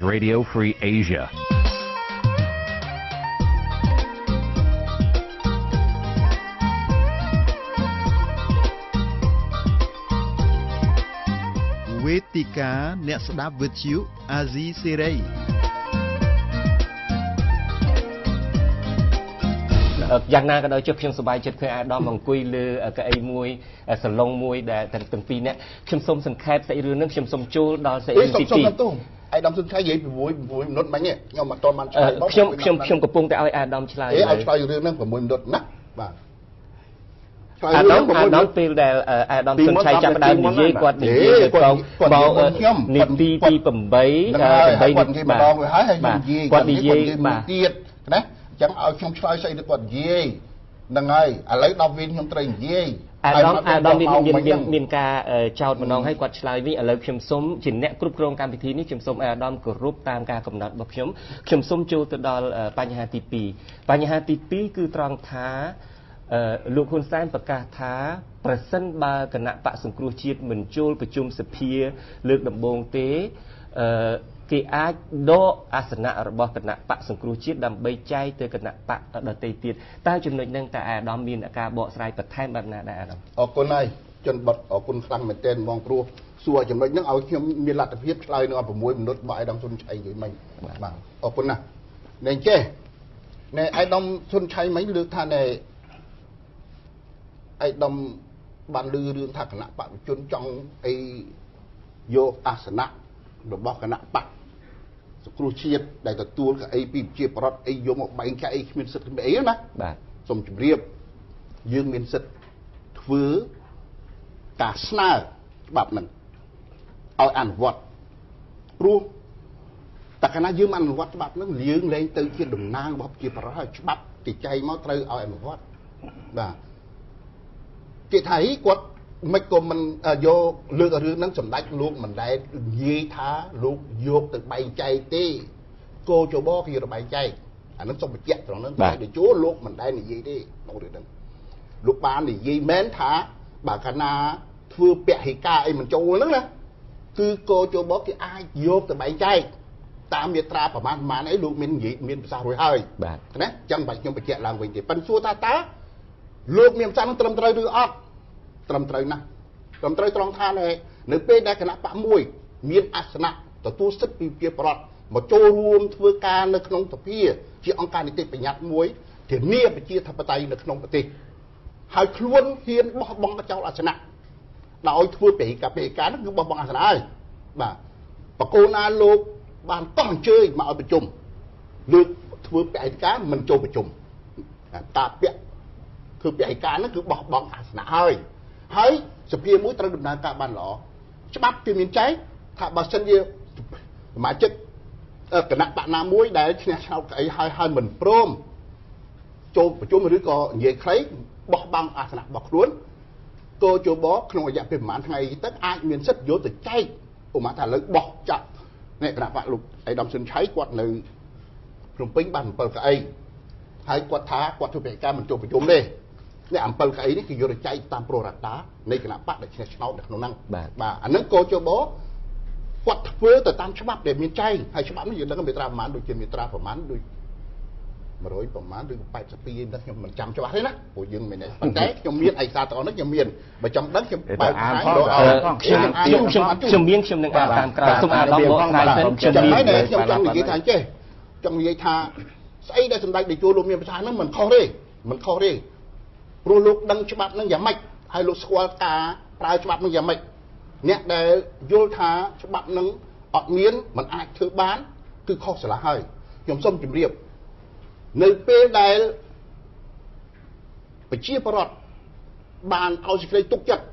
Radio Free Asia. Vetikaអ្នកស្ដាប់វិទ្យុអាស៊ីសេរីយ៉ាងណាក៏ដោយចុះខ្ញុំសប្បាយចិត្តឃើញអាដាមអង្គុយលើកៅអីមួយសាឡុងមួយដែលទាំងពីរនាក់ខ្ញុំសូមសង្ខេបសាច់រឿងនេះខ្ញុំសូមចូលដល់សាច់រឿងទី2អាដាមសុនឆៃនិយាយ6minuតមិញខ្ញុំអត់ទាន់បានឆ្លើយបងខ្ញុំកំពុងតែឲ្យអាដាមឆ្លើយឲ្យឆ្លើយរឿងហ្នឹង6minuតណាបាទអាដាមពេលដែលអាដាមសុនឆៃចាប់ផ្ដើមនិយាយគាត់និយាយទៅខ្ញុំនីតិទី8គាត់និយាយម្ដងទៅហើយគាត់និយាយបាទទៀតណាអញ្ចឹងឲ្យខ្ញុំឆ្លើយស្អីទៅគាត់និយាយហ្នឹងហើយឥឡូវដល់វិញខ្ញុំត្រូវនិយាយអាដាមមានការចោតម្ដងឲ្យគាត់ឆ្លើយវិញឥឡូវខ្ញុំសូមជាអ្នកគ្រប់គ្រងកម្មវិធីនេះខ្ញុំសូមអាដាមគោរពតាមការកំណត់របស់ខ្ញុំសូមចូលទៅដល់បញ្ហាទី2បញ្ហាទី2គឺត្រង់ថាលោកហ៊ុនសែនប្រកាសថាប្រសិនបើគណៈបកសង្គ្រោះជាតិមិនចូលប្រជុំសភាលើកដំបូងទេគេអាចដកអាសនៈរបស់គណៈបកសង្គ្រោះជាតិដើម្បីចែកទៅគណៈបកដទៃទៀតតែចំណុចហ្នឹងតើអាដាមមានការបកស្រាយបន្ថែមបែបណាដែរអាដាមអរគុណហើយជនបត់អរគុណខ្លាំងមែនទែនហ្មងព្រោះសួរចំណុចហ្នឹងឲ្យខ្ញុំមានលទ្ធភាពឆ្លើយនៅ6minuតបើអាដាមសុនឆៃនិយាយមិញបាទអរគុណណាស់ណែចេះណែអាដាមសុនឆៃមិញលើកថាណែអាដាមបានលឺរឿងថាគណៈបកជនចង់អីយកអាសនៈរបស់គណៈបកសង្គ្រោះជាតិដែលទទួលកៅអីពីប្រជាប្រដ្ឋអីយកមកបែងចែកអីគ្មានសិទ្ធិអីណាបាទសូមជម្រាបយើងមានសិទ្ធិធ្វើការស្នើច្បាប់ហ្នឹងឲ្យអនុវត្តព្រោះតែកាលណាយើងមិនអនុវត្តច្បាប់ហ្នឹងយើងលែងទៅជាតំណាងរបស់ប្រជាប្រដ្ឋហើយច្បាប់គេចែងមកត្រូវឲ្យអនុវត្តបាទគេថាគាត់មិនក៏មិនយកលើករឿងហ្នឹងសម្ដេចលោកមិនដែលនិយាយថាលោកយកទៅបែងចែកទេគោចបគេយកទៅបែងចែកអាហ្នឹងសូមបញ្ជាក់ត្រង់ហ្នឹងតែទៅជួលោកមិនដែលនិយាយទេក្នុងរឿងហ្នឹងលោកបាននិយាយមែនថាបើកាលណាធ្វើពហិការអីមិនចូលហ្នឹងណាគឺគោចបគេអាចយកទៅបែងចែកតាមមាត្រាប្រមាណអីលោកមាននិយាយមានប្រសាសន៍រួចហើយបាទណាអញ្ចឹងបាទខ្ញុំបញ្ជាក់ឡើងវិញទេប៉ិនសួរថាតើលោកមានប្រសាសន៍នឹងត្រឹមត្រូវឬអត់ត្រឹមត្រូវណាស់ត្រឹមត្រូវត្រង់ថានៅពេលដែលគណៈបកមួយមានអាសនៈទទួលសិទ្ធិពីប្រជាប្រដ្ឋមកចូលរួមធ្វើការនៅក្នុងសភាជាអង្គការនីតិបញ្ញត្តិមួយធានាប្រជាធិបតេយ្យនៅក្នុងប្រទេសហើយខ្លួនហ៊ានបោះបង់ចោលអាសនៈដោយធ្វើបេកាហ្នឹងគឺបោះបង់អាសនៈហើយបាទបកគោណាលោកបានកោះអញ្ជើញមកឲ្យប្រជុំលើកធ្វើបេកាមិនចូលប្រជុំតាពាក់គឺបេកាហ្នឹងគឺបោះបង់អាសនៈហើយសភាមួយត្រូវដំណើរការបានល្អច្បាប់គេមានចែងថាបើសិនជាសមាជិកគណៈបកណាមួយដែលឈ្នះឆ្នោតអីហើយមិនព្រមចូលប្រជុំឬក៏និយាយខ្លីបោះបង់អាសនៈរបស់ខ្លួនកោជបក្នុងរយៈពេលប្រហែលថ្ងៃទៅអាចមានសិទ្ធិយកទៅចែកឧបមាថាឥឡូវបោះចាក់នេះគណៈបកលោកអេដាមស៊ុនឆៃគាត់នៅភ្នំពេញបាន7កៅអីហើយគាត់ថាគាត់ធ្វើកិច្ចការមិនចូលប្រជុំទេនេះ7កៅអីនេះគឺយកទៅចែកតាមប្ររតានៃគណៈបកដែលឈ្នះឆ្នោតនៅក្នុងហ្នឹងបាទអាហ្នឹងកោជបគាត់ធ្វើទៅតាមច្បាប់ដែលមានចែងហើយច្បាប់នេះយើងដឹងមេត្រាប្រហែលដូចជាមេត្រាប្រហែលដូច100ប្រហែលឬ82ឯងខ្ញុំមិនចាំច្បាស់ទេណាព្រោះយើងមិនទេប៉ុន្តែខ្ញុំមានឯកសារទាំងអស់នេះខ្ញុំមានបើចង់ដឹងខ្ញុំបើកផ្សាយខ្ញុំនឹងអានតាមក្រោយសូមអានដល់បកស្រាយសិនខ្ញុំមានខ្ញុំចង់និយាយថាចេះចង់និយាយថាស្អីដែលសម្ដេចតេជោលោកមានប្រសាសន៍ហ្នឹងមិនខុសទេព្រោះលោកដឹងច្បាប់ហ្នឹងយ៉ាងម៉េចហើយលោកស្គាល់ការប្រើច្បាប់ហ្នឹងយ៉ាងម៉េចអ្នកដែលយល់ថាច្បាប់ហ្នឹងអត់មានមិនអាចធ្វើបានគឺខុសស្រឡះហើយខ្ញុំសូមជម្រាបនៅពេលដែលប្រជាប្រដ្ឋបានឲ្យសេចក្តីទុកចិត្ត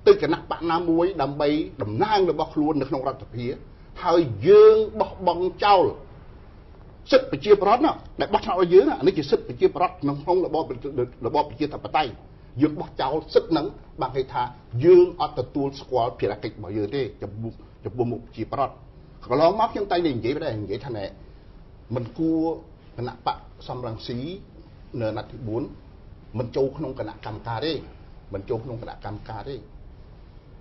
ទៅគណៈបកណាមួយដើម្បីតំណាងរបស់ខ្លួននៅក្នុងរដ្ឋសភាហើយយើងបោះបង់ចោលសិទ្ធិប្រជាប្រដ្ឋណាដែលបោះឆ្នោតឲ្យយើងអានេះជាសិទ្ធិប្រជាប្រដ្ឋក្នុងរបបប្រជាធិបតេយ្យយើងបោះចោលសិទ្ធិហ្នឹងបានគេថាយើងអត់ទទួលស្គាល់ភារកិច្ចរបស់យើងទេចំពោះមុខប្រជាប្រដ្ឋកន្លងមកខ្ញុំតែនិយាយដែរនិយាយថាណែមិនគួរគណៈបកសំរងស៊ីនៅអាណត្តិទី4មិនចូលក្នុងគណៈកម្មការទេ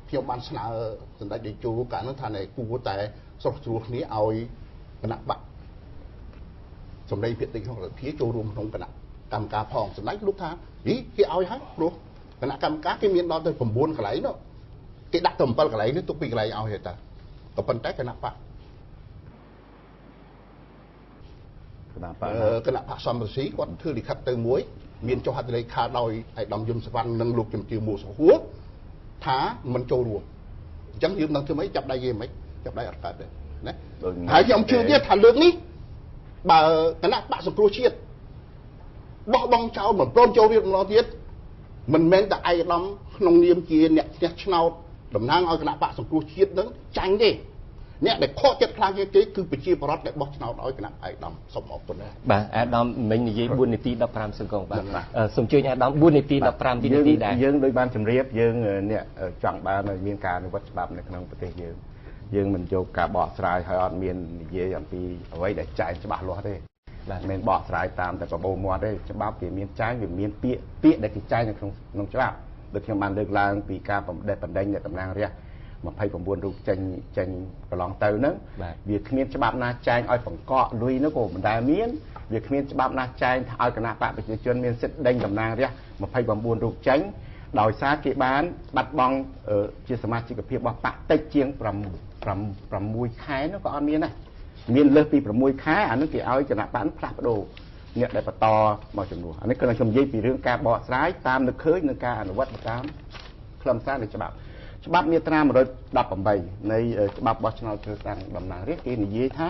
ខ្ញុំបានស្នើសម្ដេចតេជោកាលនោះថាណែគួរតែ ស្រុកស្រួលគ្នាឲ្យគណៈបកសម្ដីភាគតិចក្នុងរដ្ឋាភិបាលចូលរួមក្នុងគណៈកម្មការផងសម្ដេចលោកថាហីគេឲ្យហើយព្រោះគណៈកម្មការគេមានដល់ទៅ9កន្លែងនោះគេដាក់ទៅ7កន្លែងនេះទុក2កន្លែងឲ្យទេតាក៏ប៉ុន្តែគណៈបកគណៈបកសំរស៊ីគាត់ធ្វើលិខិតទៅមួយមានចុះហត្ថលេខាដោយឯកឧត្តមយមសវណ្ណនិងលោកជំទាវមួសុហួរថាមិនចូលរួមអញ្ចឹងយើងនឹងធ្វើម៉េចចាប់ដៃគេមិនចាប់ដៃអត់កើតទេណាហើយខ្ញុំជឿទៀតថាលើកនេះបើគណៈបកសង្គ្រោះជាតិបោះបង់ចោលមិនព្រមចូលរៀបម្ដងទៀតមិនមែនតែឯកឧត្តមក្នុងនាមជាអ្នកឈ្នះឆ្នោតតំណាងឲ្យគណៈបកសង្គ្រោះជាតិនឹងចាញ់ទេអ្នកដែលខកចិត្តខ្លាំងជាងគេគឺប្រជាប្រដ្ឋដែលបោះឆ្នោតឲ្យគណៈឯកឧត្តមសូមអរគុណដែរបាទអាដាមមិញនិយាយ4នាទី15សង្កងបាទសូមជួយអាដាម4នាទី15នាទីដែរយើងដូចបានជម្រាបយើងអ្នកចង់បានមានការអនុវត្តច្បាប់នៅក្នុងប្រទេសយើងមិនយកការបកស្រាយឲ្យអត់មាននិយាយអំពីអ្វីដែលចែកច្បាស់លាស់ទេបាទមិនបកស្រាយតាមតែបបោមាត់ទេច្បាប់វាមានចែងវាមានពាក្យដែលគេចែងនៅក្នុងច្បាប់ដូចខ្ញុំបានលើកឡើងពីការបណ្ដេញអ្នកតំណាងរាស្ត្រ29រូបចេញកន្លងទៅហ្នឹងវាគ្មានច្បាប់ណាចែងឲ្យបង្កក់លុយនោះក៏មិនដែលមានវាគ្មានច្បាប់ណាចែងឲ្យគណៈបកប្រជាជនមានសិទ្ធិដេញតំណាងរាស្ត្រ29រូបចេញដោយសារគេបានបាត់បង់ជាសមាជិកភាពរបស់បកតិចជាង6ខែនោះក៏អត់មានដែរមានលើសពី6ខែអានោះគេឲ្យគណៈបកផ្លាស់ប្ដូរអ្នកដែលបន្តមកចំនួនអានេះខ្ញុំនិយាយពីរឿងការបកស្រាយតាមនឹកឃើញនឹងការអនុវត្តតាមខ្លឹមសារនៃច្បាប់មាត្រា118នៃច្បាប់បោះឆ្នោតជ្រើសតាំងតំណាងរាស្ត្រគេនិយាយថា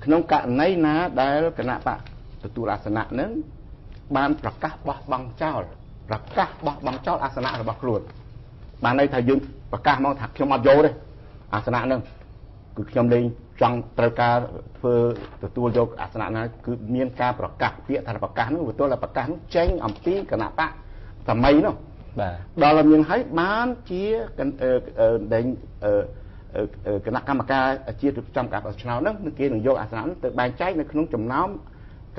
ក្នុងករណីណាដែលគណៈបកទទួលអាសនៈនឹងបានប្រកាសបោះបង់ចោលអាសនៈរបស់ខ្លួនបានន័យថាយើងប្រកាសមកថាខ្ញុំអត់យកទេអាសនៈនឹងគឺខ្ញុំលែងចង់ត្រូវការធ្វើទទួលយកអាសនៈណាគឺមានការប្រកាសពាក្យថាប្រកាសនោះទទួលតែប្រកាសនោះចេញអំពីគណៈបកសម័យនោះបាទដល់លំញហើយបានជាដែងគណៈកម្មការជាតិរៀបចំការបោះឆ្នោតហ្នឹងគេនឹងយកអាសនៈហ្នឹងទៅបែងចែកនៅក្នុងចំណោម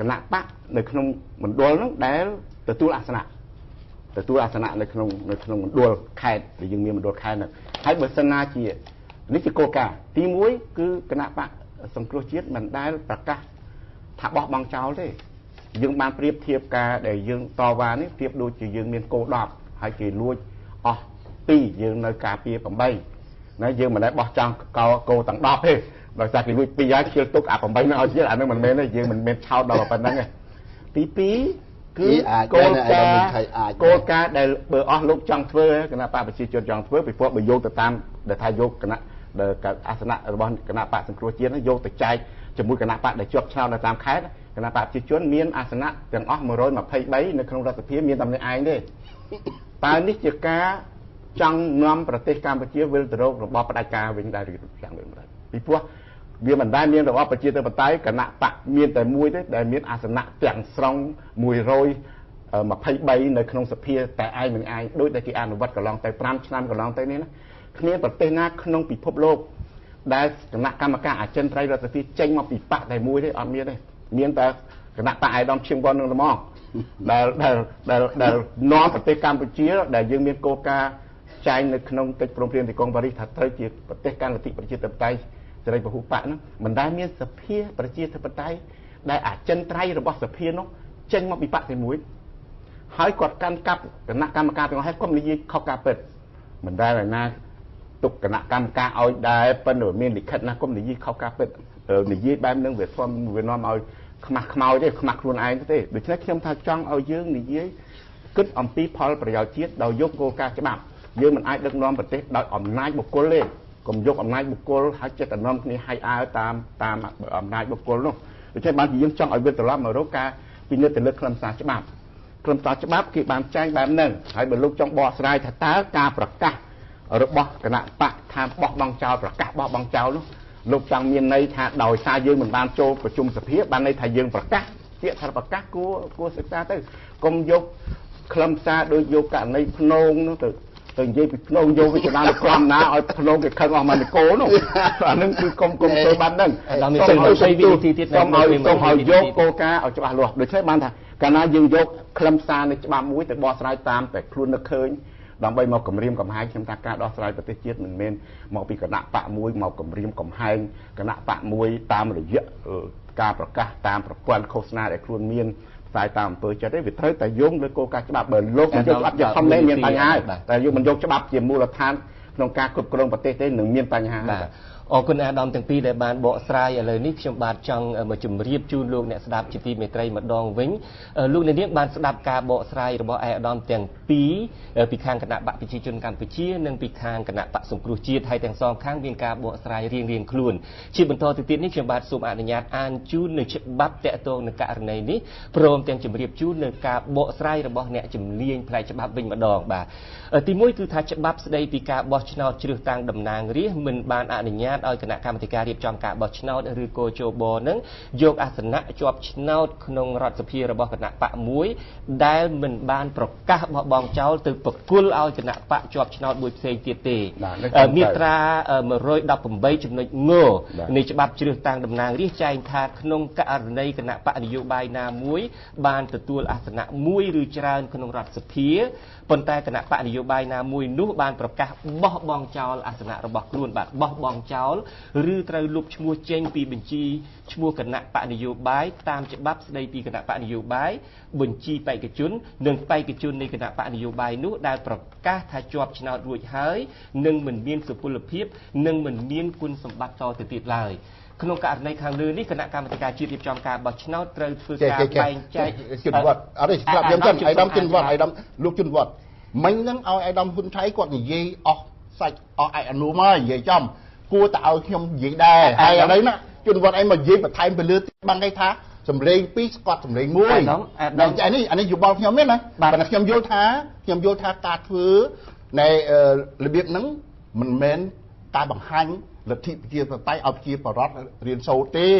គណៈបកនៅក្នុងមណ្ឌលហ្នឹងដែលទទួលអាសនៈនៅក្នុងមណ្ឌលខេត្តដែលយើងមានមណ្ឌលខេត្តហ្នឹងហើយបើសិនណាជានេះជាគោលការណ៍ទី1គឺគណៈបកសង្គ្រោះជាតិមិនដែលប្រកាសថាបោះបង់ចោលទេយើងបានប្រៀបធៀបការដែលយើងតវ៉ានេះប្រៀបដូចជាយើងមានគោ10ហើយគេលួចអស់2យើងនៅការពារ8ណាយើងមិនដែលបោះចង់គោទាំង10ទេដោយសារគេលួច2ហើយជិលទុកអា8នោះឲ្យទៀតអានឹងមិនមែនទេយើងមិនមែនឆោតដល់ប៉ុណ្្នឹងទេទី2គឺគោលការណ៍ដែលបើអស់លោកចង់ធ្វើគណៈបកប្រជាជនចង់ធ្វើពីព្រោះបើយកទៅតាមដែលថាយកគណៈអាសនៈរបស់គណៈបកសង្គ្រោះជាតិយកទៅចែកជាមួយគណៈបកដែលជាប់ឆ្នោតនៅតាមខេត្តគណៈបកប្រជាជនមានអាសនៈទាំងអស់123នៅក្នុងរដ្ឋសភាមានតែម្នាក់ឯងទេតើនេះជាការចង់នាំប្រទេសកម្ពុជាវិលទៅរករបបផ្ដាច់ការវិញដែរឬយ៉ាងដូចម្ដេចពីព្រោះវាមិនដែលមានរបបប្រជាធិបតេយ្យគណៈបកមានតែមួយទេដែលមានអាសនៈទាំងស្រុង123នៅក្នុងសភាតែឯងមិនឯងដោយដែលគេអនុវត្តកន្លងទៅ5ឆ្នាំកន្លងទៅនេះណាគ្មានប្រទេសណាក្នុងពិភពលោកដែលគណៈកម្មការអចិន្ត្រៃយ៍រដ្ឋសភាចេញមកពីបកតែមួយទេអត់មានទេមានតែគណៈបកឯកឧត្តមឈៀងវ៉ាន់នឹងតែមកដែលនាំប្រទេសកម្ពុជាដែលយើងមានគោលការណ៍ចែងនៅក្នុងកិច្ចព្រមព្រៀងទីក្រុងប៉ារីសថាត្រូវជាប្រទេសកាន់លទ្ធិប្រជាធិបតេយ្យសេរីពហុបកហ្នឹងមិនដែលមានសភាប្រជាធិបតេយ្យដែលអចិន្ត្រៃយ៍របស់សភានោះចេញមកពីបកតែមួយហើយគាត់កាន់កាប់គណៈកម្មការទាំងអស់ហើយគាត់និយាយខុសការពិតមិនដែលណាទុកគណៈកម្មការឲ្យដែរប៉ុន្តែមានលិខិតណាគាត់និយាយខុសការពិតនិយាយបែបហ្នឹងវានាំឲ្យខ្មាស់ខ្មោចទេខ្មាស់ខ្លួនឯងទេដូច្នេះខ្ញុំថាចង់ឲ្យយើងនិយាយគិតអំពីផលប្រយោជន៍ជាតិដោយយកគោលការណ៍ច្បាប់យើងមិនអាចដឹកនាំប្រទេសដោយអំណាចបុគ្គលទេកុំយកអំណាចបុគ្គលហើយចិត្តតែនាំគ្នាហៃអើតាមអំណាចបុគ្គលនោះដូច្នេះបានជាយើងចង់ឲ្យវិលត្រឡប់មករកការពិនិត្យទៅលើខ្លឹមសារច្បាប់គេបានចែងបែបហ្នឹងហើយបើលោកចង់បកស្រាយថាតើការប្រកាសរបស់គណៈបកថាបោះបង់ចោលប្រកាសបោះបង់ចោលនោះលោកចង់មានន័យថាដោយសារយើងមិនបានចូលប្រជុំសភាបានន័យថាយើងប្រកាសពាក្យថាប្រកាសគួរសិក្សាទៅកុំយកខ្លឹមសារដោយយកករណីភ្នងនោះទៅនិយាយពីភ្នងយកវិជ្ជាក្រមណាឲ្យភ្នងគេខឹងអស់មកនគរនោះអានឹងគឺកុំធ្វើបានហ្នឹងសូមឲ្យយកគោលការណ៍ឲ្យច្បាស់លាស់ដូច្នេះបានថាកាលណាយើងយកខ្លឹមសារនៃច្បាប់មួយទៅបកស្រាយតាមតែខ្លួននឹកឃើញ ដើម្បីមកគម្រាមកំហែងខ្ញុំថាការដោះស្រាយប្រទេសជាតិមិនមែនមកពីគណៈបកមួយមកគម្រាមកំហែងគណៈបកមួយតាមរយៈការប្រកាសតាមប្រព័ន្ធឃោសនាដែលខ្លួនមានផ្សាយតាមអំពើចិត្តទេវាត្រូវតែយោងលើគោលការណ៍ច្បាប់បើលោកមិនយកច្បាប់ជាធម្មតាមានបញ្ហាតែយកមិនយកច្បាប់ជាមូលដ្ឋានក្នុងការគ្រប់គ្រងប្រទេសទេនឹងមានបញ្ហា អរគុណអាដាមទាំងពីរដែលបានបកស្រាយឥឡូវនេះខ្ញុំបាទចង់មកជម្រាបជូនលោកអ្នកស្ដាប់ជាទីមេត្រីម្ដងវិញលោកអ្នកនាងបានស្ដាប់ការបកស្រាយរបស់អាដាមទាំងពីរពីខាងគណៈបកប្រជាជនកម្ពុជានិងពីខាងគណៈបកសង្គ្រោះជាតិហើយទាំងសងខាងមានការបកស្រាយរៀងៗខ្លួនជាបន្តទៅទៀតនេះខ្ញុំបាទសូមអនុញ្ញាតអានជូននៅច្បាប់តាក់ទងនឹងករណីនេះព្រមទាំងជម្រាបជូននៅការបកស្រាយរបស់អ្នកជំនាញផ្នែកច្បាប់វិញម្ដងបាទទី1គឺថាច្បាប់ស្ដីពីការបោះឆ្នោតជ្រើសតាំងតំណាងរាស្ត្រមិនបានអនុញ្ញាតឲ្យគណៈកម្មាធិការរៀបចំការបោះឆ្នោតឬកោជបនឹងយកអាសនៈជាប់ឆ្នោតក្នុងរដ្ឋសភារបស់គណៈបកមួយដែលមិនបានប្រកាសបោះបង់ចោលទៅប្រគល់ឲ្យគណៈបកជាប់ឆ្នោតមួយផ្សេងទៀតទេមាត្រា118ចំណុចងនៃច្បាប់ជ្រើសតាំងតំណាងរាស្ត្រចែងថាក្នុងករណីគណៈបកនយោបាយណាមួយបានទទួលអាសនៈមួយឬច្រើនក្នុងរដ្ឋសភាប៉ុន្តែគណៈបកនយោបាយណាមួយនោះបានប្រកាសបោះបង់ចោលអាសនៈរបស់ខ្លួនបាទបោះបង់ចោលឬត្រូវលុបឈ្មោះចេញពីបញ្ជីឈ្មោះគណៈបកនយោបាយតាមច្បាប់ស្ដីពីគណៈបកនយោបាយបញ្ជីបេក្ខជននិងបេក្ខជននៃគណៈបកនយោបាយនោះដែលប្រកាសថាជាប់ឆ្នោតរួចហើយនិងមិនមានសុពលភាពនិងមិនមានគុណសម្បត្តិតទៅទៀតឡើយក្នុងករណីខាងលើនេះគណៈកម្មាធិការជាតិរៀបចំការបោះឆ្នោតត្រូវធ្វើការបែងចែកជនវត្តអត់ទេស្រាប់ខ្ញុំចឹងអាយដាមជនវត្តអាយដាមលោកជនវត្តមិញហ្នឹងឲ្យអាយដាមហ៊ុនថៃគាត់និយាយអស់សាច់អស់ឯអនុមកនិយាយចំគួរតែឲ្យខ្ញុំនិយាយដែរហើយឥឡូវណាជនវត្តឯងមកនិយាយបន្ថែមទៅលើបានគេថាសម្លេងពីរស្កត់សម្លេងមួយអានេះយោបល់ខ្ញុំទេណាបើខ្ញុំយល់ថាការធ្វើនៃរបៀបហ្នឹងមិនមែនការបង្ហាញលទ្ធិប្រជាធិបតេយ្យឲ្យប្រជាពលរដ្ឋរៀនសូត្រទេ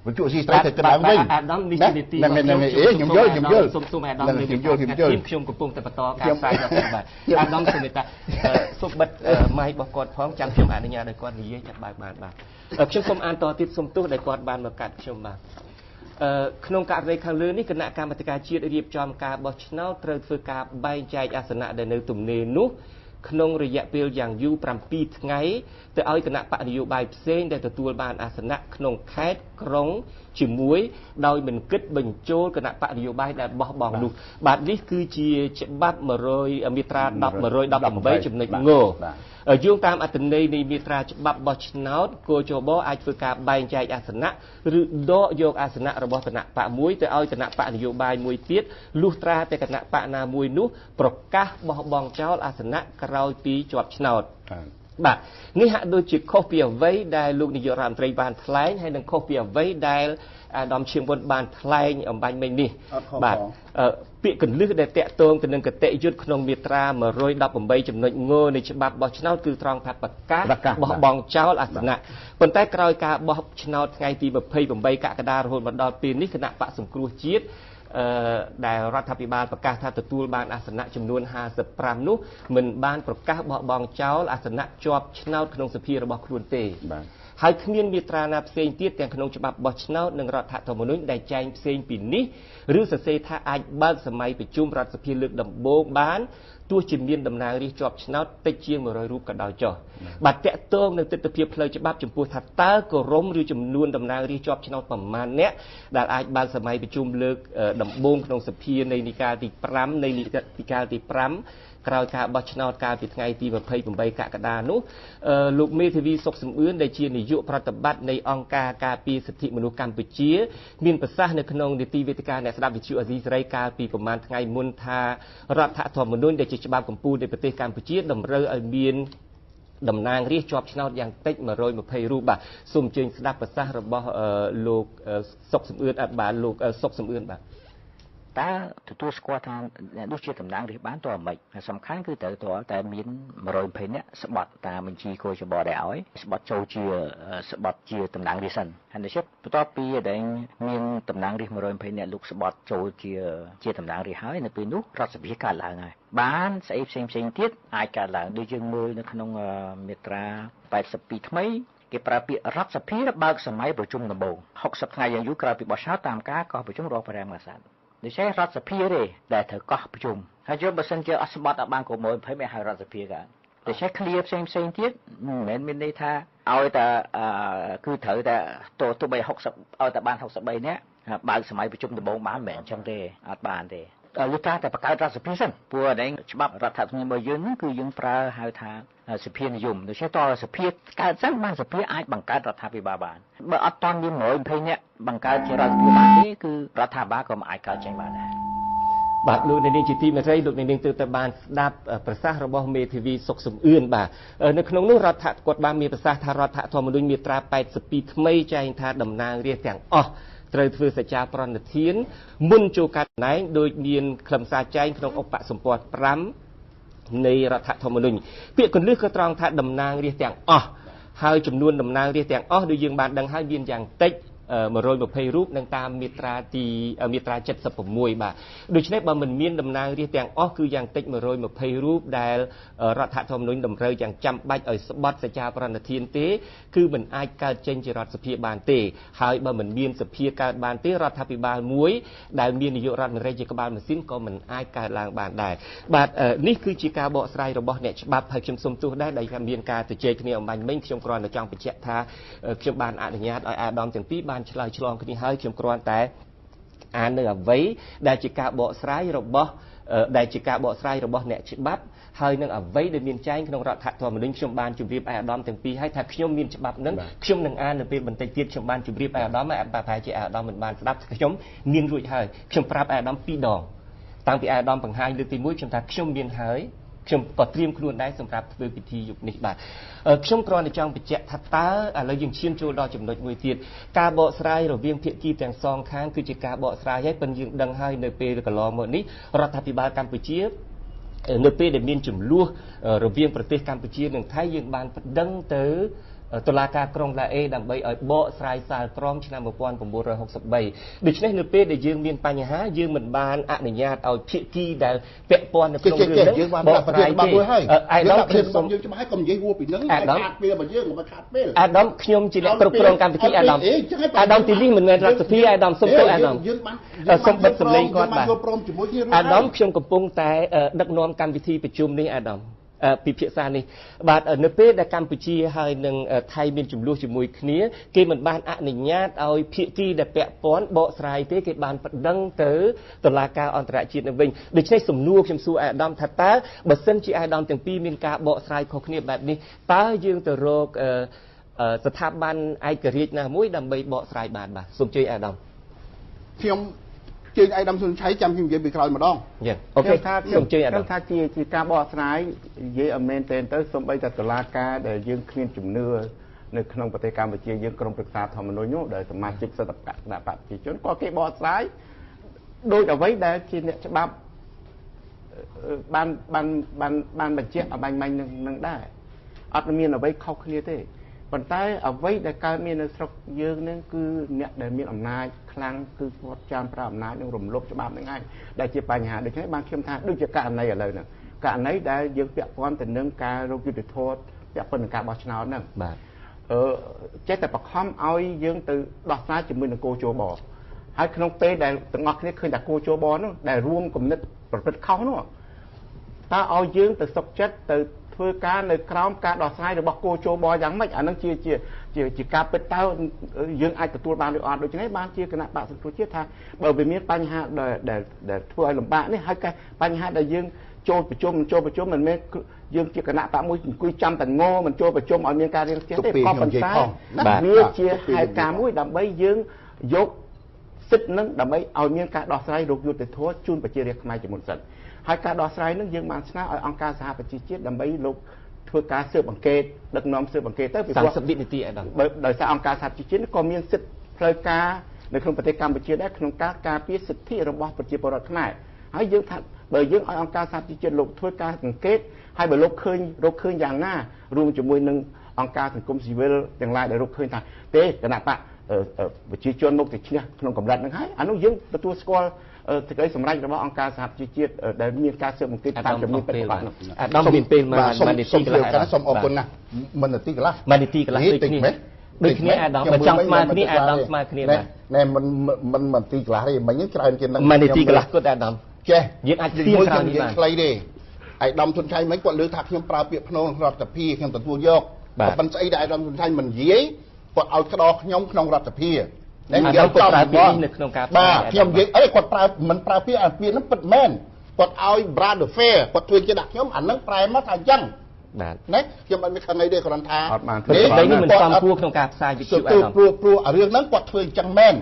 វិទ្យុស៊ីស្រីទៅក្រៅវិញអាដាមនេះជានីតិខ្ញុំយល់សូមអាដាមនេះខ្ញុំកំពុងតែបន្តការផ្សាយរបស់ខ្ញុំបាទអាដាមសូមមេត្តាសូមបិទម៉ៃរបស់គាត់ផងចាំខ្ញុំអនុញ្ញាតឲ្យគាត់និយាយចាប់បើកបានបាទខ្ញុំសូមអានតទៀតសូមទោសដែលគាត់បានមកកាត់ខ្ញុំបាទក្នុងករណីខាងលើនេះគណៈកម្មាធិការជាតិរៀបចំការបោះឆ្នោតត្រូវធ្វើការបែងចែកអាសនៈដែលនៅទំនេរនោះក្នុងរយៈពេលយ៉ាងយូរ7ថ្ងៃទៅឲ្យគណៈបកនយោបាយផ្សេងដែលទទួលបានអាសនៈក្នុងខេត្តក្រុងជាមួយដោយមិនគិតបញ្ចូលគណៈបកនយោបាយដែលបោះបង់នោះបាទនេះគឺជាច្បាប់100មាត្រា118ចំណុចងយោងតាមអត្ថន័យនៃមាត្រាច្បាប់បោះឆ្នោតគោចបអាចធ្វើការបែងចែកអាសនៈឬដកយកអាសនៈរបស់គណៈបកមួយទៅឲ្យគណៈបកនយោបាយមួយទៀតលុះត្រាតែគណៈបកណាមួយនោះប្រកាសបោះបង់ចោលអាសនៈក្រោយពីជាប់ឆ្នោតបាទនេះហាក់ដូចជាខុសពីអ្វីដែលលោកនាយករដ្ឋមន្ត្រីបានថ្លែងហើយនិងខុសពីអ្វីដែលអាដាមឈៀងវុនបានថ្លែងអំបញ្ញមិញនេះបាទពាក្យកលឹះដែលតាក់ទងទៅនឹងគតិយុត្តក្នុងមាត្រា118ចំណុចងនៃច្បាប់បោះឆ្នោតគឺត្រង់ថាប្រកាសបោះបង់ចោលអាសនៈប៉ុន្តែក្រោយការបោះឆ្នោតថ្ងៃទី28កក្កដារហូតមកដល់ពេលនេះគណៈបកសង្គ្រោះជាតិដែលរដ្ឋាភិបាលប្រកាសថាទទួលបានអាសនៈចំនួន55នោះមិនបានប្រកាសបោះបង់ចោលអាសនៈជាប់ឆ្នោតក្នុងសភារបស់ខ្លួនទេបាទហើយគ្មានមាត្រាណាផ្សេងទៀតទាំងក្នុងច្បាប់បោះឆ្នោតនិងរដ្ឋធម្មនុញ្ញដែលចែងផ្សេងពីនេះឬសរសេរថាអាចបើកសម័យប្រជុំរដ្ឋសភាលើកដំបូងបានទោះជាមានតំណាងរាស្ត្រជាប់ឆ្នោតតិចជាង100រូបក៏ដោយចុះបាទតកតងនឹងទស្សនវិជ្ជាផ្លូវច្បាប់ចំពោះថាតើគោរមឬចំនួនតំណាងរាស្ត្រជាប់ឆ្នោតប្រមាណអ្នកដែលអាចបើកសម័យប្រជុំលើកដំបូងក្នុងសភានៃនីកាលទី5នៃនីកាលទី5ក្រោយការបោះឆ្នោតកាលពីថ្ងៃទី28កក្កដានោះលោកមេធាវីសុកសំអឿនដែលជានាយកប្រតិបត្តិនៃអង្គការការពារសិទ្ធិមនុស្សកម្ពុជាមានប្រសាសន៍នៅក្នុងនីតិវេទិកាអ្នកស្ដាប់វិទ្យុអាស៊ីសេរីកាលពីប្រមាណថ្ងៃមុនថារដ្ឋធម្មនុញ្ញដែលជាច្បាប់កម្ពុជានៃប្រទេសកម្ពុជាតម្រូវឲ្យមានតំណាងរាស្ត្រជាប់ឆ្នោតយ៉ាងតិច120រូបបាទសូមអញ្ជើញស្ដាប់ប្រសាសន៍របស់លោកសុកសំអឿនបាទលោកសុកសំអឿនបាទតើទទួលស្គាល់ថាដូចជាតំណាងរាស្ត្របានតើមិនសំខាន់គឺត្រូវតែមាន120នាក់ស្បត់តាមបញ្ជីគោចបដែលឲ្យស្បត់ចូលជាស្បត់ជាតំណាងរាស្ត្រសិនហើយនេះបន្ទាប់ពីដែលមានតំណាងរាស្ត្រ120នាក់លោកស្បត់ចូលជាតំណាងរាស្ត្រហើយនៅពេលនោះរដ្ឋសភាកើតឡើងហើយបានស្អីផ្សេងទៀតអាចកើតឡើងដូចយើងមើលនៅក្នុងមាត្រា82ថ្មីគេប្រើពាក្យរដ្ឋសភាបើកសម័យប្រជុំដំបូង60ថ្ងៃយ៉ាងយូរក្រោយពីបោះឆ្នោតតាមការកោះប្រជុំរាល់5 ម៉ាសដូច្នេះរដ្ឋសភាទេដែលត្រូវកោះប្រជុំ ហើយយកបើសិនជាអត់ស្បត់អត់បានគ្រប់120មិនឲ្យរដ្ឋសភាកើតតែចេះ clear ផ្សេងទៀតមិនមែនមានន័យថាឲ្យតែគឺត្រូវតែទោះបី60ឲ្យតែបាន63នាក់បើកសម័យប្រជុំដំបូងបានមិនមែនអញ្ចឹងទេអត់បានទេលុះត្រាតែបង្កើតរដ្ឋសភាសិនព្រោះអីច្បាប់រដ្ឋធម្មនុញ្ញរបស់យើងហ្នឹងគឺយើងប្រើហៅថាសភានិយមដូច្នេះតើសភាកើតសិនបានសភាអាចបង្កើតរដ្ឋាភិបាលបានបើអត់តាន់មាន120នាក់បង្កើតជារដ្ឋាភិបាលទេគឺរដ្ឋាភិបាលក៏មិនអាចកើតចេញបានដែរបាទលោកនាងជាទីមេត្រីលោកនាងទើបតែបានស្ដាប់ប្រសាសន៍របស់មេធាវីសុកសំអឿនបាទនៅក្នុងនោះរដ្ឋគាត់បានមានប្រសាសន៍ថារដ្ឋធម្មនុញ្ញមាត្រា82ថ្មីចែងថាតំណាងរាស្ត្រទាំងអស់ត្រូវធ្វើសច្ចាប្រណិធានមុនចូលការតំណែងដោយមានខ្លឹមសារចែងក្នុងឧបសម្ព័ន្ធ5នៃរដ្ឋធម្មនុញ្ញពាក្យកន្លឹះក៏ត្រង់ថាតំណាងរាស្ត្រទាំងអស់ហើយចំនួនតំណាងរាស្ត្រទាំងអស់ដូចយើងបានដឹងហើយមានយ៉ាងតិច120រូបនឹងតាមមាត្រា76បាទដូច្នេះបើមិនមានតំណាងរាស្ត្រទាំងអស់គឺយ៉ាងតិច120រូបដែលរដ្ឋធម្មនុញ្ញតម្រូវយ៉ាងចាំបាច់ឲ្យស្បត់សច្ចាប្រណិធានទេគឺមិនអាចកើតចេញជារដ្ឋសភាបានទេហើយបើមិនមានសភាកើតបានទេរដ្ឋាភិបាលមួយដែលមាននាយករដ្ឋមន្ត្រីជាក្បាលម៉ាស៊ីនក៏មិនអាចកើតឡើងបានដែរបាទនេះគឺជាការបកស្រាយរបស់អ្នកច្បាប់ហើយខ្ញុំសូមទោសដែរដែលមានការជជែកគ្នាអំបញ្ញមិញខ្ញុំគ្រាន់តែចង់បញ្ជាក់ថាខ្ញុំបានអនុញ្ញាតឲ្យអាដាមទាំងពីរបានឆ្លើយឆ្លងគ្នាហើយខ្ញុំគ្រាន់តែអាននៅអ្វីដែលជាការបកស្រាយរបស់អ្នកច្បាប់ហើយនឹងអ្វីដែលមានចែងក្នុងរដ្ឋធម្មនុញ្ញខ្ញុំបានជម្រាបអាដាមទាំងពីរហើយថាខ្ញុំមានច្បាប់នឹងខ្ញុំនឹងអាននៅពេលបន្តិចទៀតខ្ញុំបានជម្រាបអាដាមហើយប្រហែលជាអាដាមមិនបានស្ដាប់ខ្ញុំមានរួចហើយខ្ញុំប្រាប់អាដាម2ដងតាំងពីអាដាមបង្ហាញលើកទី1ខ្ញុំថាខ្ញុំមានហើយខ្ញុំក៏ត្រៀមខ្លួនដែរសម្រាប់ធ្វើពិធីយុគនេះបាទខ្ញុំគ្រាន់តែចង់បញ្ជាក់ថាតើឥឡូវយើងឈានចូលដល់ចំណុចមួយទៀតការបកស្រាយរវាងភាគីទាំងសងខាងគឺជាការបកស្រាយហើយប៉ុន្តែយើងដឹងហើយនៅពេលកន្លងមកនេះរដ្ឋាភិបាលកម្ពុជានៅពេលដែលមានចំនួនរវាងប្រទេសកម្ពុជានិងថៃយើងបានប្តឹងទៅតុលាការក្រុងឡាអេដើម្បីឲ្យបកស្រាយសាលក្រមឆ្នាំ1963ដូច្នេះនៅពេលដែលយើងមានបញ្ហាយើងមិនបានអនុញ្ញាតឲ្យភាគីដែលពាក់ព័ន្ធនៅក្នុងរឿងនេះបកស្រាយទេអាដាមខ្ញុំសូមយើងច្បាស់ឲ្យកុំនិយាយហួសពីនឹងខាតពេលរបស់យើងមិនខាតពេលអាដាមខ្ញុំជាអ្នកគ្រប់គ្រងកម្មវិធីអាដាមទីនេះមិនមែនរដ្ឋសភាអាដាមសុំទោសអាដាមសូមបិទសម្លេងគាត់បាទអាដាមខ្ញុំកំពុងតែដឹកនាំកម្មវិធីប្រជុំនេះអាដាមពិភាក្សានេះបាទនៅពេលដែលកម្ពុជាហើយនឹងថៃមានចំនួនជាមួយគ្នាគេមិនបានអនុញ្ញាតឲ្យភាគីដែលពាក់ព័ន្ធបកស្រាយទេគេបានប្តឹងទៅតុលាការអន្តរជាតិនៅវិញដូច្នេះសំណួរខ្ញុំសួរអាដាមថាតើបើសិនជាអាដាមទាំងពីរមានការបកស្រាយខុសគ្នាបែបនេះតើយើងទៅរកស្ថាប័នឯករាជ្យណាមួយដើម្បីបកស្រាយបានបាទសូមជួយអាដាមខ្ញុំជើងអាដាមសុនឆៃចាំខ្ញុំនិយាយពីក្រោយម្ដងអូខេសូមជួយអាដាមថាជាការបកស្រាយនិយាយឲ្យមែនទេទៅសូម្បីតែតុលាការដែលយើងគ្មានជំនឿនៅក្នុងប្រទេសកម្ពុជាយើងក្រុមប្រឹក្សាធម្មនុញ្ញនោះដែលសមាជិកសិទ្ធិគណៈបព្វជិជនក៏គេបកស្រាយដោយអ្វីដែលជាអ្នកច្បាប់បានបញ្ជាក់ឲ្យបាញ់មាញ់នឹងដែរអត់មានអ្វីខុសគ្នាទេប៉ុន្តែអ្វីដែលកើតមាននៅស្រុកយើងនឹងគឺអ្នកដែលមានអំណាចខ្លាំងគឺគាត់ចាំប្រើអំណាចនឹងរំលោភច្បាប់នឹងឯងដែលជាបញ្ហាដូច្នេះបានខ្ញុំថាដូចជាករណីឥឡូវហ្នឹងករណីដែលយើងពាក់ព័ន្ធទៅនឹងការរកយុត្តិធម៌ពាក់ព័ន្ធនឹងការបោះឆ្នោតហ្នឹងបាទចេះតែបខំឲ្យយើងទៅដោះស្រាយជាមួយនឹងគោជបហើយក្នុងពេលដែលទាំងអស់គ្នាឃើញតែគោជបនោះដែលរួមគំនិតប្រព្រឹត្តខុសនោះតើឲ្យយើងទៅសុខចិត្តទៅធ្វើការនៅក្រោមការដោះស្រាយរបស់គោជបយ៉ាងម៉េចអានឹងជាការពិតតើយើងអាចទទួលបានឬអត់ដូច្នេះបានជាគណៈបក្សសង្គ្រោះជាតិថាបើវាមានបញ្ហាដែលធ្វើឲ្យលំបាកនេះហើយក៏បញ្ហាដែលយើងចូលប្រជុំមិនមែនយើងជាគណៈបកមួយអង្គុយចាំតែងមិនចូលប្រជុំឲ្យមានការរៀបរៀងទេក៏ប៉ុន្តែវាជាហេតុការណ៍មួយដើម្បីយើងយកសិទ្ធិនឹងដើម្បីឲ្យមានការដោះស្រាយរោគយុត្តិធម៌ជូនប្រជារាស្ត្រខ្មែរជាមុនសិនហើយការដោះស្រាយនឹងយើងបានស្នើឲ្យអង្គការសហប្រជាជាតិដើម្បីលោកធ្វើការស៊ើបអង្កេតដឹកនាំស៊ើបអង្កេតទៅពីព្រោះ30វិនាទីឯដល់ដោយសារអង្គការសហប្រជាជាតិក៏មានសិទ្ធិផ្លូវការនៅក្នុងប្រទេសកម្ពុជាដែរក្នុងការការពារសិទ្ធិរបស់ប្រជាពលរដ្ឋខ្មែរហើយយើងថាបើយើងឲ្យអង្គការសហប្រជាជាតិលោកធ្វើការអង្កេតហើយបើលោកឃើញរកឃើញយ៉ាងណារួមជាមួយនឹងអង្គការសង្គមស៊ីវិលទាំងឡាយដែលរកឃើញថាទេគណៈបកប្រជាជនមកទៅឈ្នះក្នុងកម្រិតហ្នឹងហើយអានោះយើងទទួលស្គាល់សេចក្តីសម្រេចរបស់អង្គការសហប្រជាជាតិដែលមានការស៊ើបអង្កេតតាមចំនួនពេលបាទអាដាមមានពេលមួយនាទីកន្លះសូមអរគុណណាស់មួយនាទីកន្លះដូចគ្នាអាដាមបើចង់ស្មើគ្នាអាដាមស្មើគ្នាបាទណែមិននាទីកន្លះទេមិញច្រើនជាងមួយនាទីកន្លះគាត់អាដាម ចេះ យើងអាចទៀងក្រោយនេះបាន ខ្លីទេឯកឧត្តមសុនឆៃមិនគាត់លើកថាខ្ញុំប្រើពាក្យភ្នងរដ្ឋសភាខ្ញុំទទួលយកប៉ុន្តែស្អីដែលឯកឧត្តមសុនឆៃមិននិយាយគាត់ឲ្យក្តោខ្ញុំក្នុងរដ្ឋសភាខ្ញុំប្រើពាក្យនេះនៅក្នុងការបាទខ្ញុំនិយាយអីគាត់ប្រើមិនប្រើពាក្យអាពាក្យហ្នឹងពិតមែនគាត់ឲ្យ brother fair គាត់ធ្វើជាដាក់ខ្ញុំអាហ្នឹងប្រែមកថាអញ្ចឹងបាទណាខ្ញុំអត់មានខឹងអីទេគ្រាន់ថាអត់បានព្រឹកនេះមិនសមគួរក្នុងការផ្សាយវិទ្យុឯកឧត្តមព្រោះរឿងហ្នឹងគាត់ធ្វើអញ្ចឹងមែន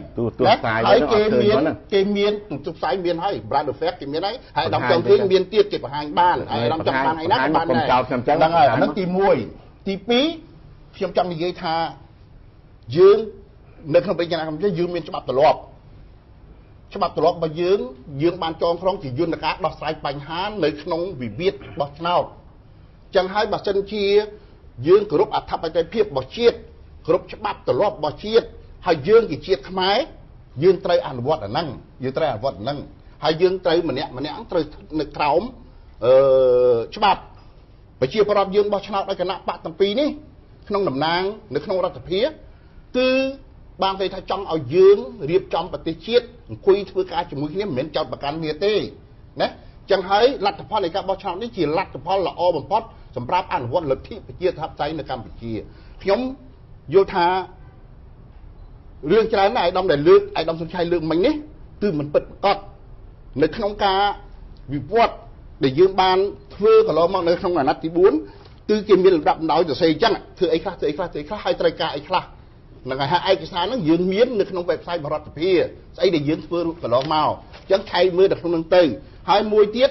ហើយគេមានទូផ្សាយមានហើយ brother fair គេមានហើយហើយដល់ចង់ឃើញមានទៀតគេបង្ហាញបានហើយដល់ចង់បានឯណាក៏បានដែរហ្នឹងហើយអាហ្នឹងទី1ទី2ខ្ញុំចង់និយាយថាយើងនៅក្នុងបញ្ញត្តិកម្ពុជាយើងមានច្បាប់ទម្លាប់របស់យើងបានចងក្រងជាយន្តការដោះស្រាយបញ្ហានៅក្នុងវិវាទបោះឆ្នោតចឹងហើយបើសិនជាយើងគោរពអធិបតេយ្យភាពរបស់ជាតិគោរពច្បាប់ទម្លាប់របស់ជាតិហើយយើងជាជាតិខ្មែរយើងត្រូវអនុវត្តអាហ្នឹងហើយយើងត្រូវម្នាក់ត្រូវនៅក្រោមច្បាប់ប្រជាប្រដ្ឋយើងបោះឆ្នោតដោយគណៈបកទាំងពីរនេះក្នុងតំណាងនៅក្នុងរដ្ឋសភាគឺបានគេថាចង់ឲ្យយើងរៀបចំប្រទេសជាតិអង្គុយធ្វើការជាមួយគ្នាមិនមែនចោទប្រកាន់គ្នាទេណាចឹងហើយលទ្ធផលនៃការបោះឆ្នោតនេះជាលទ្ធផលល្អបំផុតសម្រាប់អនុវត្តលទ្ធិប្រជាធិបតេយ្យនៅកម្ពុជាខ្ញុំយល់ថារឿងច្រើនណាស់ឯកឧត្តមដែលលើកឯកឧត្តមសុនឆៃលើកមិញនេះគឺមិនពិតប្រាកដនៅក្នុងការវិវត្តដែលយើងបានធ្វើកន្លងមកនៅក្នុងអាណត្តិទី4គឺគេមានលំដាប់ដោយសរសេរអញ្ចឹងធ្វើអីខ្លះហើយត្រូវការអីខ្លះនឹងឲ្យឯកសារហ្នឹងយើងមាននៅក្នុង website របស់រដ្ឋសភាស្អីដែលយើងធ្វើកន្លងមកអញ្ចឹងឆៃមើលទៅក្នុងហ្នឹងទៅហើយមួយទៀត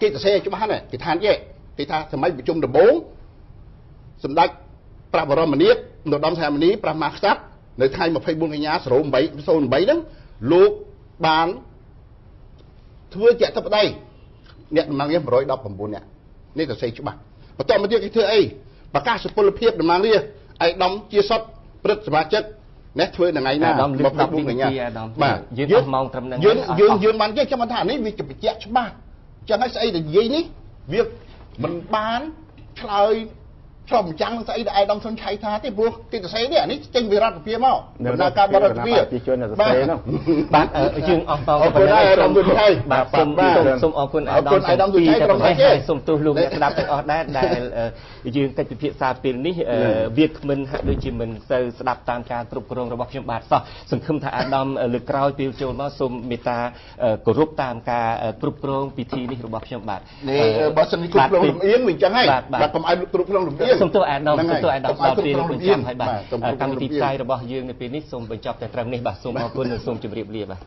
គេសរសេរច្បាស់ណាស់គេថាសម័យប្រជុំដំបូងសម្ដេចព្រះបរមនាថនរោត្តមសីហមុនីព្រះមហាក្សត្រនៅថ្ងៃ24កញ្ញា08ហ្នឹងលោកបានធ្វើជាអធិបតីអ្នកតំណាងរាស្ត្រ119នាក់នេះសរសេរច្បាស់បន្តមកទៀតគេធ្វើអីប្រកាសសុពលភាពតំណាងរាស្ត្រឯកឧត្តមជាសុទ្ធព្រឹទ្ធសមាជិកនេះធ្វើថ្ងៃណា24កញ្ញាបាទយើងអស់ម៉ោងត្រឹមហ្នឹងយើងបាននិយាយចាំថានេះវាជាបញ្ជាក់ច្បាស់ចឹងហើយស្អីដែលនិយាយនេះវាមិនបានឆ្លើយឆ្លុះបញ្ចាំងស្អីដែលឯកឧត្តមសុនឆៃថាទេព្រោះគេសរសេរនេះអានេះចេញពីរដ្ឋសភាមកដំណើរការបរដ្ឋសភាប្រជាជនសរសេរនោះបាទយើងអស់តអរគុណឯកឧត្តមសុនឆៃបាទសូមអរគុណឯកឧត្តមសុនឆៃក្រុមហើយសូមទោសលោកអ្នកស្ដាប់ទាំងអស់ដែរដែលយើងកិច្ចពិភាក្សាពេលនេះវាគ្មិនហាក់ដូចជាមិនសូវស្ដាប់តាមការគ្រប់គ្រងរបស់ខ្ញុំបាទសោះសង្ឃឹមថាអាដាមលើកក្រោយពេលចូលមកសូមមេត្តាគោរពតាមការគ្រប់គ្រងពិធីនេះរបស់ខ្ញុំបាទនេះបើសិនជាគ្រប់គ្រងលំអៀងវាអញ្ចឹងហើយបាទកុំឲ្យគ្រប់គ្រងលំអៀងសូមទោសអាដាមដល់ពេលបញ្ចាំហើយបាទកម្មវិធីផ្សាយរបស់យើងនៅពេលនេះសូមបញ្ចប់តែត្រឹមនេះបាទសូមអរគុណនិងសូមជម្រាបលាបាទ